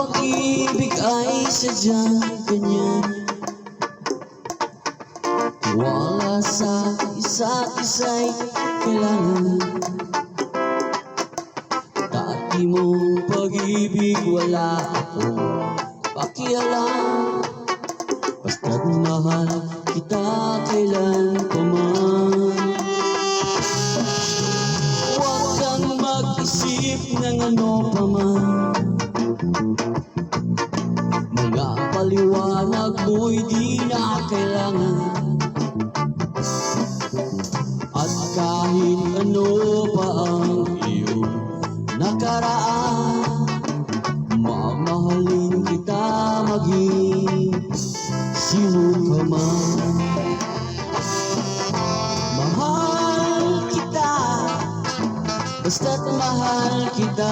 pag-ibig ay sadyang ganyan, wala sa isa't isa'y kailangan. Dati mong pag-ibig wala akong pakialam, basta't mahal kita kailan pa man. Huwag kang mag-isip ng ano pa man, mga paliwanag mo'y di na kailangan. At kahit ano pa ang iyong nakaraan, mamahalin kita maging sino ka man. Mahal kita, basta't mahal kita.